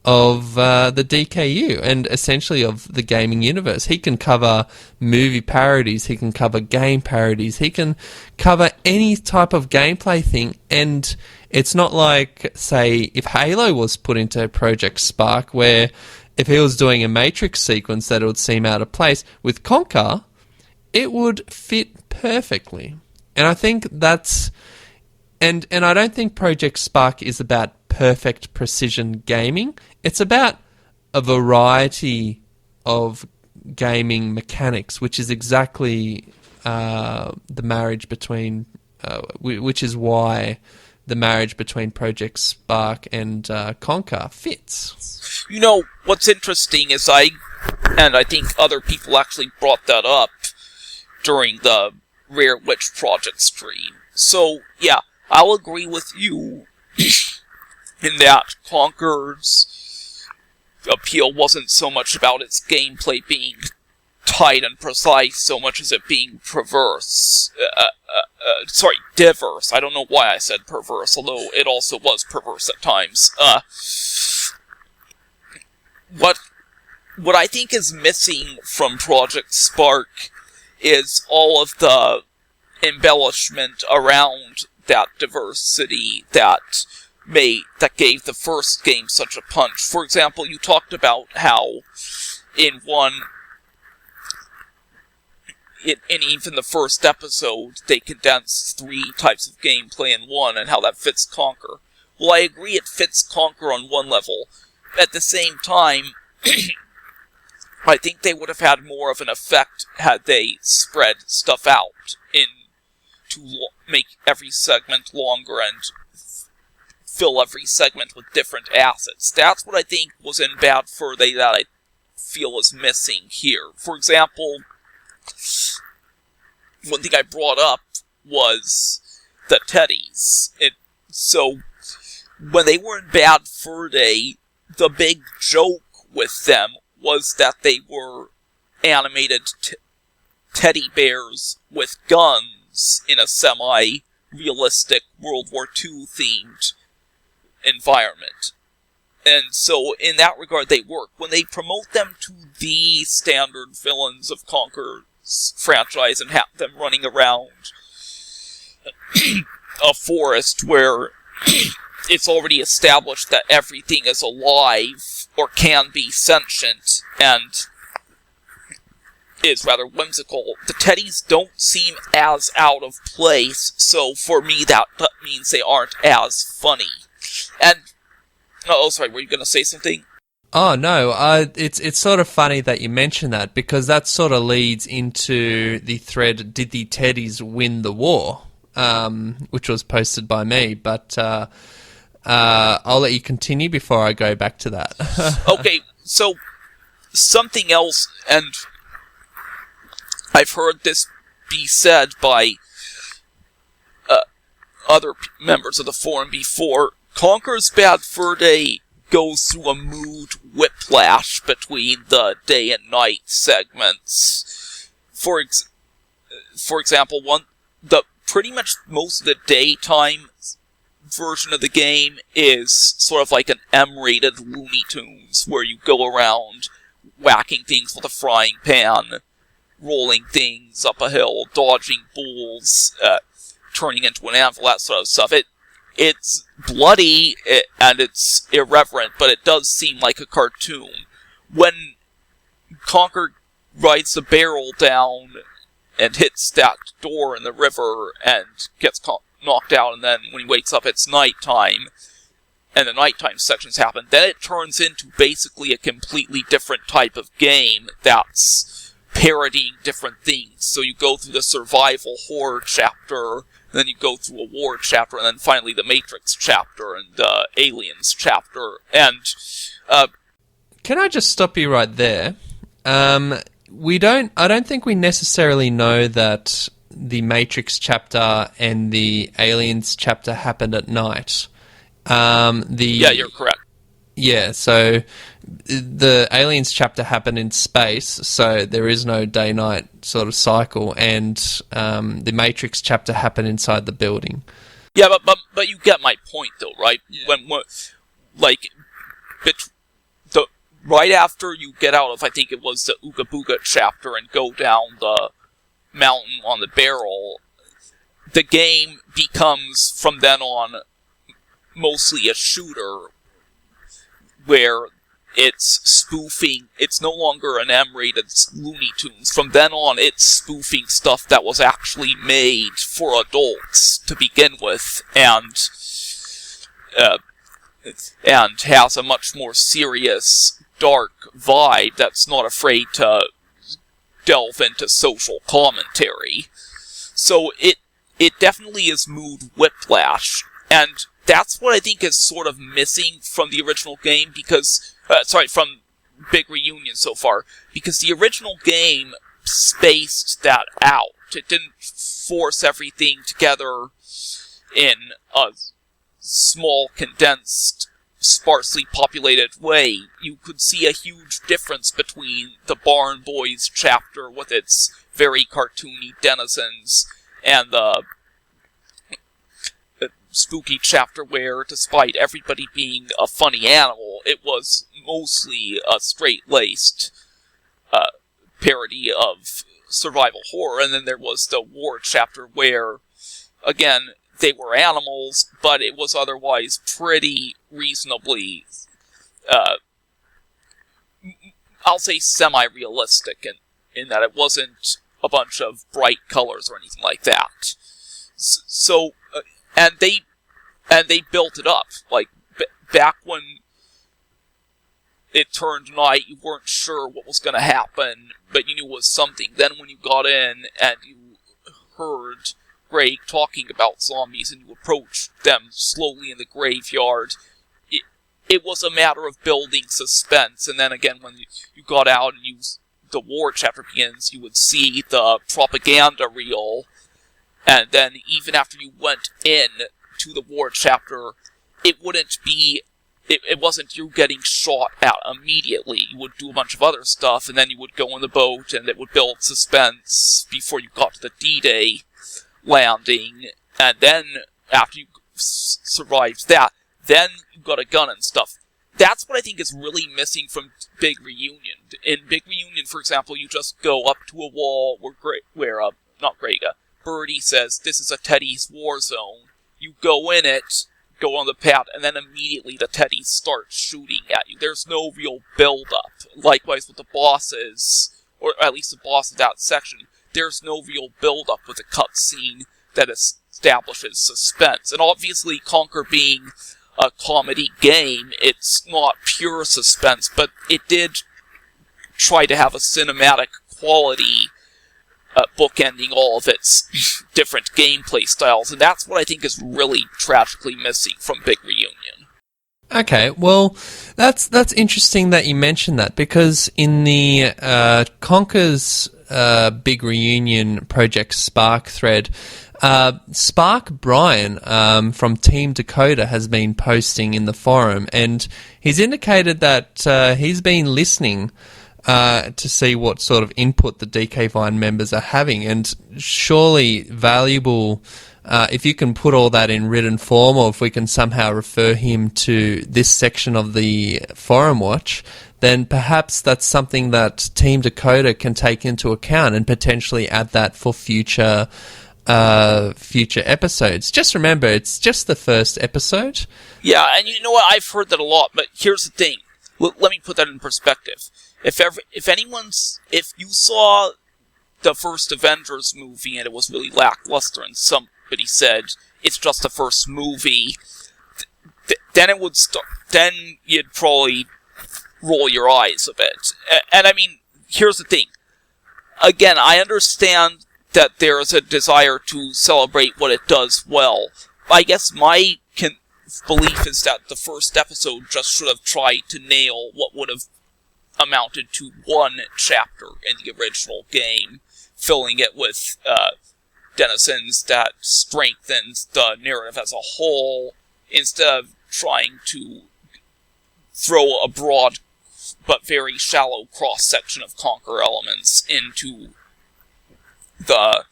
of the DKU and essentially of the gaming universe. He can cover movie parodies, he can cover game parodies, he can cover any type of gameplay thing, and it's not like, say, if Halo was put into Project Spark, where if he was doing a Matrix sequence that it would seem out of place. With Conker, it would fit perfectly. And I think that's... And I don't think Project Spark is about perfect precision gaming. It's about a variety of gaming mechanics, which is exactly the marriage between... which is why the marriage between Project Spark and Conker fits. You know, what's interesting is I And I think other people actually brought that up during the Rare Witch Project stream. So, yeah, I'll agree with you in that Conker's appeal wasn't so much about its gameplay being tight and precise so much as it being diverse. I don't know why I said perverse, although it also was perverse at times. What I think is missing from Project Spark is all of the embellishment around that diversity that gave the first game such a punch. For example, you talked about how in even the first episode, they condensed 3 types of gameplay in one, and how that fits Conker. Well, I agree it fits Conker on one level. At the same time, I think they would have had more of an effect had they spread stuff out to make every segment longer and fill every segment with different assets. That's what I think was in Bad Fur Day that I feel is missing here. For example, one thing I brought up was the Tediz. So, when they were in Bad Fur Day, the big joke with them was that they were animated teddy bears with guns in a semi-realistic World War II themed environment. And so, in that regard, they work. When they promote them to the standard villains of Conker's franchise and have them running around a forest where it's already established that everything is alive or can be sentient and is rather whimsical, the Teddies don't seem as out of place, so for me that means they aren't as funny. And sorry, were you going to say something? Oh, no, it's sort of funny that you mention that, because that sort of leads into the thread, did the Teddies win the war? Which was posted by me, but I'll let you continue before I go back to that. Okay, so something else, and I've heard this be said by other members of the forum before. Conker's Bad Fur Day goes through a mood whiplash between the day and night segments. For example, pretty much most of the daytime version of the game is sort of like an M-rated Looney Tunes, where you go around whacking things with a frying pan, rolling things up a hill, dodging bulls, turning into an anvil, that sort of stuff. It's bloody and it's irreverent, but it does seem like a cartoon. When Conker rides the barrel down and hits that door in the river and gets knocked out, and then when he wakes up it's nighttime, and the nighttime sections happen, then it turns into basically a completely different type of game that's parodying different things. So you go through the survival horror chapter, then you go through a war chapter, and then finally the Matrix chapter, and Aliens chapter, and Can I just stop you right there? I don't think we necessarily know that the Matrix chapter and the Aliens chapter happened at night. Yeah, you're correct. Yeah, so the Aliens chapter happened in space, so there is no day-night sort of cycle, and the Matrix chapter happened inside the building. Yeah, but you get my point, though, right? Yeah. Right after you get out of, I think it was the Ooga Booga chapter, and go down the mountain on the barrel, the game becomes, from then on, mostly a shooter, where it's no longer an M-rated Looney Tunes. From then on, it's spoofing stuff that was actually made for adults to begin with, and has a much more serious, dark vibe that's not afraid to delve into social commentary. So it definitely is mood whiplash, and that's what I think is sort of missing from the original game, because, from Big Reunion so far, because the original game spaced that out. It didn't force everything together in a small, condensed, sparsely populated way. You could see a huge difference between the Barn Boys chapter with its very cartoony denizens and the spooky chapter where, despite everybody being a funny animal, it was mostly a straight-laced parody of survival horror. And then there was the war chapter where, again, they were animals, but it was otherwise pretty reasonably, I'll say semi-realistic in that it wasn't a bunch of bright colors or anything like that. So, and they built it up. Like, back when it turned night, you weren't sure what was going to happen, but you knew it was something. Then when you got in and you heard Greg talking about zombies and you approached them slowly in the graveyard, it was a matter of building suspense. And then again, when you got out and the war chapter begins, you would see the propaganda reel. And then even after you went in to the war chapter, it wasn't you getting shot at immediately. You would do a bunch of other stuff, and then you would go on the boat, and it would build suspense before you got to the D-Day landing. And then, after you survived that, then you got a gun and stuff. That's what I think is really missing from Big Reunion. In Big Reunion, for example, you just go up to a wall where Birdie says, "This is a Tediz war zone." You go in it, go on the path, and then immediately the Teddies start shooting at you. There's no real build-up. Likewise with the bosses, or at least the boss of that section, there's no real build-up with a cutscene that establishes suspense. And obviously, Conker being a comedy game, it's not pure suspense, but it did try to have a cinematic quality bookending all of its different gameplay styles, and that's what I think is really tragically missing from Big Reunion. Okay, well, that's interesting that you mentioned that, because in the Conker's Big Reunion Project Spark thread, Spark Brian from Team Dakota has been posting in the forum, and he's indicated that he's been listening to see what sort of input the DK Vine members are having, and surely valuable if you can put all that in written form, or if we can somehow refer him to this section of the forum watch, then perhaps that's something that Team Dakota can take into account and potentially add that for future episodes. Just remember, it's just the first episode. Yeah, and you know what? I've heard that a lot, but here's the thing. Let me put that in perspective. If you saw the first Avengers movie and it was really lackluster and somebody said it's just the first movie, then you'd probably roll your eyes a bit. And I mean, here's the thing. Again, I understand that there is a desire to celebrate what it does well. I guess my belief is that the first episode just should have tried to nail what would have amounted to one chapter in the original game, filling it with denizens that strengthens the narrative as a whole, instead of trying to throw a broad but very shallow cross-section of Conker elements into the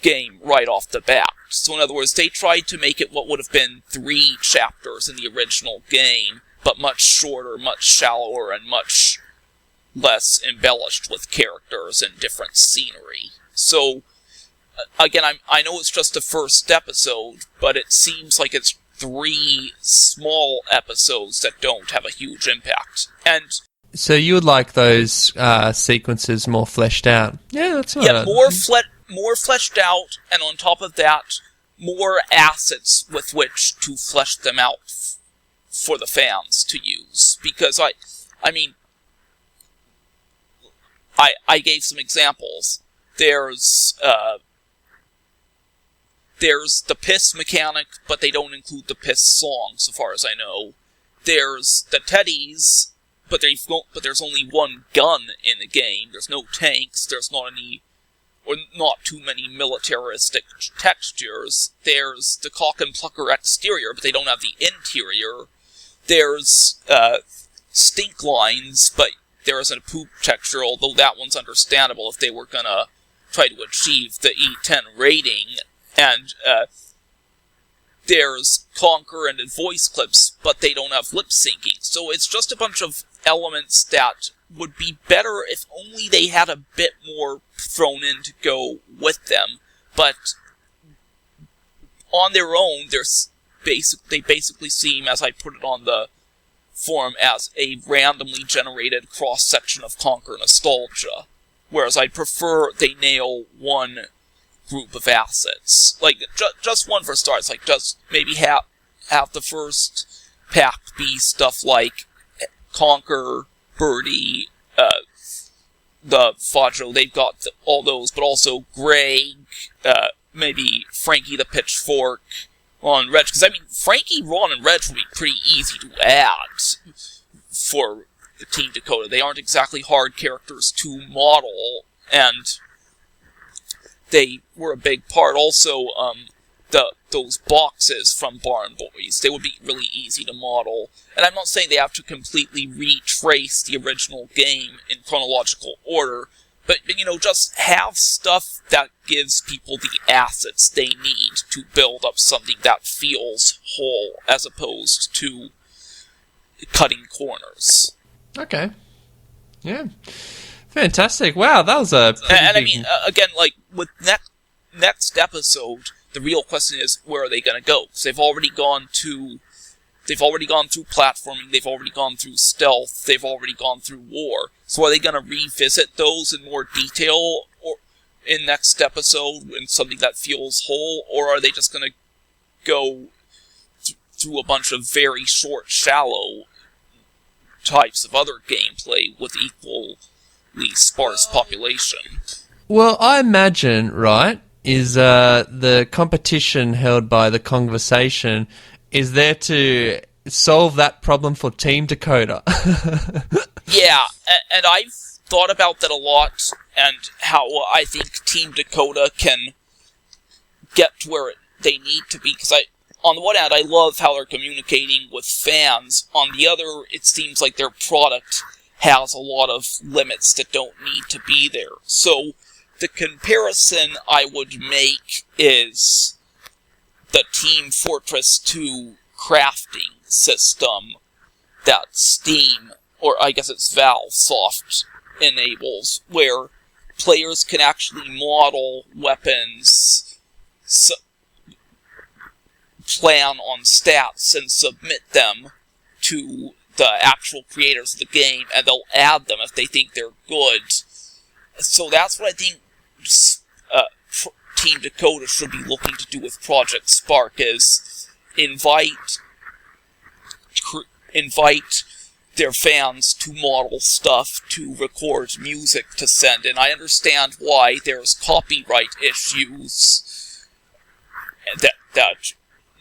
game right off the bat. So in other words, they tried to make it what would have been 3 chapters in the original game, but much shorter, much shallower, and much less embellished with characters and different scenery. So, again, I know it's just the first episode, but it seems like it's 3 small episodes that don't have a huge impact. And so you would like those sequences more fleshed out? Yeah, that's not more fleshed out, and on top of that, more assets with which to flesh them out for the fans to use. Because I mean, I gave some examples. There's the piss mechanic, but they don't include the piss song, so far as I know. There's the Teddies, but there's only one gun in the game. There's no tanks. There's not any, or not too many militaristic textures. There's the cock and plucker exterior, but they don't have the interior. There's stink lines, but there isn't a poop texture, although that one's understandable if they were gonna try to achieve the E10 rating. And there's Conker and voice clips, but they don't have lip syncing. So it's just a bunch of elements that would be better if only they had a bit more thrown in to go with them. But on their own, they basically seem, as I put it on the forum, as a randomly generated cross-section of Conker nostalgia. Whereas I'd prefer they nail one group of assets. Like, just one for starts. Like, just maybe have the first pack be stuff like Conker, Birdie, the Fajo, they've got all those, but also Greg, maybe Frankie the Pitchfork, Ron and Reg, because, I mean, Frankie, Ron, and Reg would be pretty easy to add for Team Dakota. They aren't exactly hard characters to model, and they were a big part. Also, those boxes from Barn Boys, they would be really easy to model. And I'm not saying they have to completely retrace the original game in chronological order, but just have stuff that gives people the assets they need to build up something that feels whole, as opposed to cutting corners. Okay. Yeah. Fantastic. Wow, that was a... And I mean, again, like, with next episode, the real question is, where are they going to go? Because they've already gone through platforming, they've already gone through stealth, they've already gone through war. So are they going to revisit those in more detail or in next episode in something that feels whole? Or are they just going to go through a bunch of very short, shallow types of other gameplay with equally sparse population? Well, I imagine, right, is the competition held by The Conversation is there to solve that problem for Team Dakota. Yeah, and I've thought about that a lot, and how I think Team Dakota can get to where they need to be, because on the one hand, I love how they're communicating with fans. On the other, it seems like their product has a lot of limits that don't need to be there. So, the comparison I would make is the Team Fortress 2 crafting system that Steam, or I guess it's Valve Soft, enables, where players can actually model weapons, plan on stats, and submit them to the actual creators of the game, and they'll add them if they think they're good. So that's what I think Team Dakota should be looking to do with Project Spark, is invite their fans to model stuff, to record music to send in. I understand why there's copyright issues that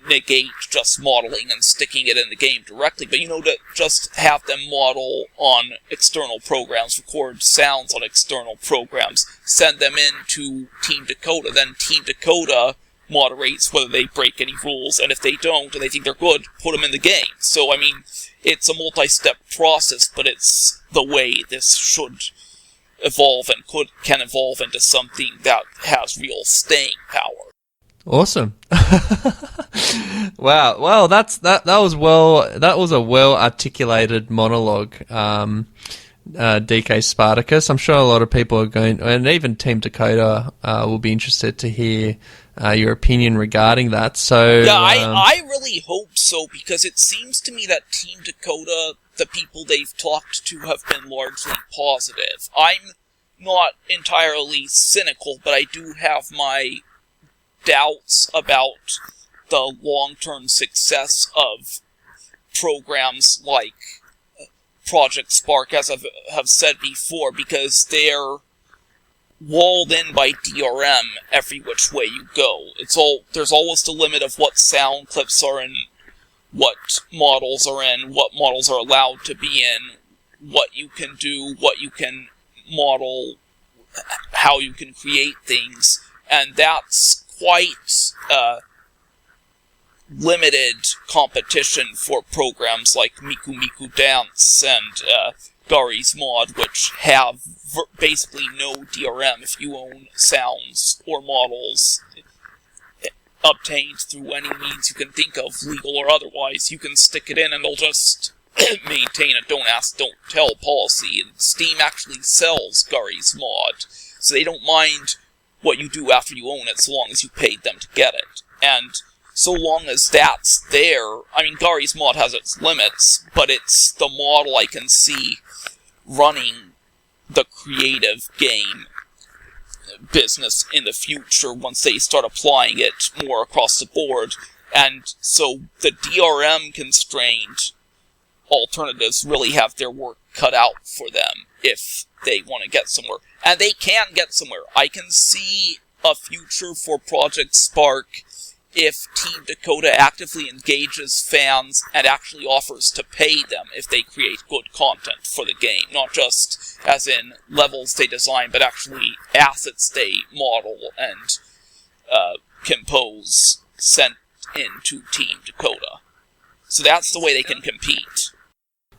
negate just modeling and sticking it in the game directly, but to just have them model on external programs, record sounds on external programs, send them in to Team Dakota, then Team Dakota moderates whether they break any rules, and if they don't, and they think they're good, put them in the game. So, I mean, it's a multi-step process, but it's the way this should evolve and can evolve into something that has real staying power. Awesome. Wow. Well, that was a well articulated monologue. DK Spartacus. I'm sure a lot of people are going, and even Team Dakota will be interested to hear your opinion regarding that. So yeah, I really hope so, because it seems to me that Team Dakota, the people they've talked to, have been largely positive. I'm not entirely cynical, but I do have my doubts about the long-term success of programs like Project Spark, as I have said before, because they're walled in by DRM every which way you go. There's always the limit of what sound clips are in, what models are in, what models are allowed to be in, what you can do, what you can model, how you can create things, and that's quite limited competition for programs like Miku Miku Dance and Gari's Mod, which have basically no DRM. If you own sounds or models obtained through any means you can think of, legal or otherwise, you can stick it in and they'll just maintain a don't ask, don't tell policy. And Steam actually sells Gari's Mod, so they don't mind what you do after you own it, so long as you paid them to get it. And so long as that's there, I mean, Gari's Mod has its limits, but it's the model I can see running the creative game business in the future once they start applying it more across the board. And so the DRM constrained alternatives really have their work cut out for them if they want to get somewhere. And they can get somewhere. I can see a future for Project Spark if Team Dakota actively engages fans and actually offers to pay them if they create good content for the game. Not just as in levels they design, but actually assets they model and compose sent into Team Dakota. So that's the way they can compete.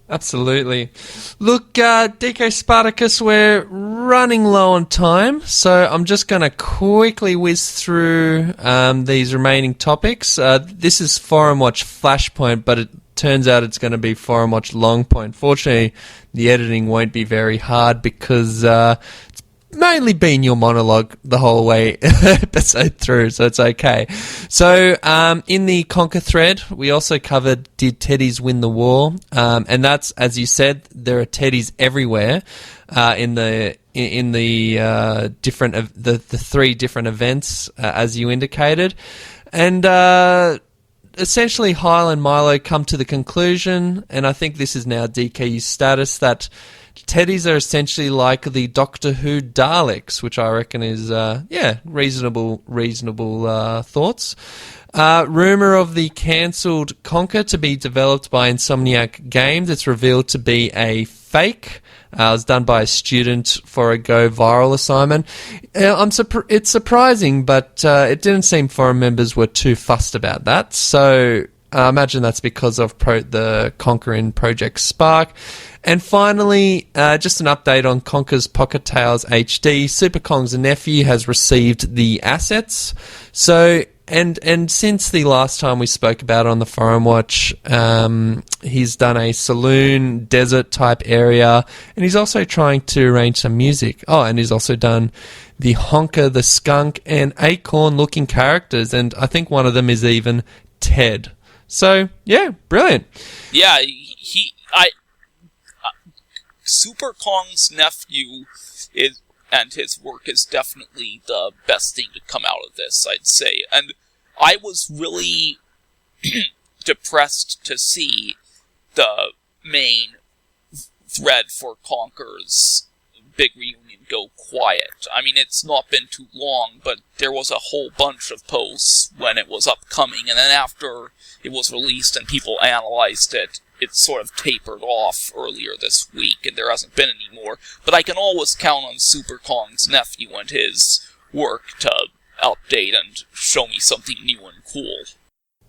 Absolutely. Look, DK Spartacus, we're running low on time, so I'm just going to quickly whiz through these remaining topics. This is Forum Watch Flashpoint, but it turns out it's going to be Forum Watch Longpoint. Fortunately, the editing won't be very hard because it's mainly been your monologue the whole way episode through, so it's okay. So in the Conker thread, we also covered Did Tediz Win the War? And that's, as you said, there are Teddies everywhere in the different the three different events as you indicated, and essentially Hyle and Milo come to the conclusion, and I think this is now DKU's status, that Teddies are essentially like the Doctor Who Daleks, which I reckon is, reasonable thoughts. Rumour of the cancelled Conker to be developed by Insomniac Games. It's revealed to be a fake. It was done by a student for a Go Viral assignment. It's surprising, but it didn't seem forum members were too fussed about that. So I imagine that's because of the Conker in Project Spark. And finally, just an update on Conker's Pocket Tales HD. Super Kong's nephew has received the assets. So, and since the last time we spoke about it on the Forum Watch, he's done a saloon, desert type area, and he's also trying to arrange some music. Oh, and he's also done the Honker, the Skunk, and Acorn looking characters, and I think one of them is even Ted. So, yeah, brilliant. Yeah, Super Kong's nephew and his work is definitely the best thing to come out of this, I'd say. And I was really depressed to see the main thread for Conker's big reunion go quiet. I mean, it's not been too long, but there was a whole bunch of posts when it was upcoming, and then after it was released and people analyzed it, it sort of tapered off earlier this week, and there hasn't been any more. But I can always count on Super Kong's nephew and his work to update and show me something new and cool.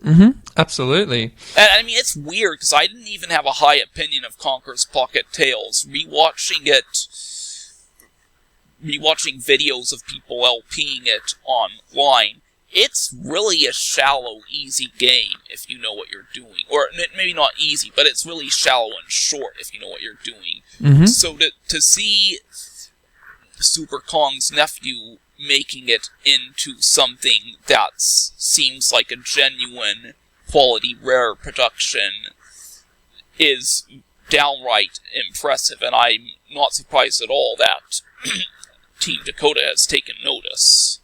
Mm-hmm. Absolutely. And I mean, it's weird, because I didn't even have a high opinion of Conker's Pocket Tales. Rewatching videos of people LPing it online, it's really a shallow, easy game if you know what you're doing. Or maybe not easy, but it's really shallow and short if you know what you're doing. Mm-hmm. So to see Super Kong's nephew making it into something that seems like a genuine, quality, rare production is downright impressive, and I'm not surprised at all that Team Dakota has taken notice.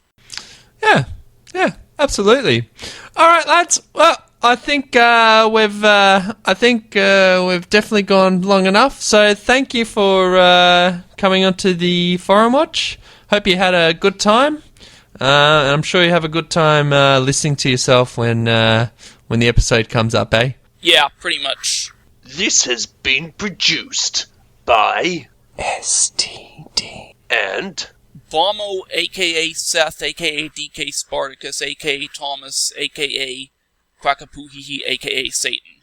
Yeah, absolutely. All right, lads. Well, I think we've definitely gone long enough. So thank you for coming onto the Forum Watch. Hope you had a good time, and I'm sure you have a good time listening to yourself when the episode comes up, eh? Yeah, pretty much. This has been produced by STD. and Bahmo, aka Seth, aka DK Spartacus, aka Thomas, aka Quackapuhihi, aka Satan.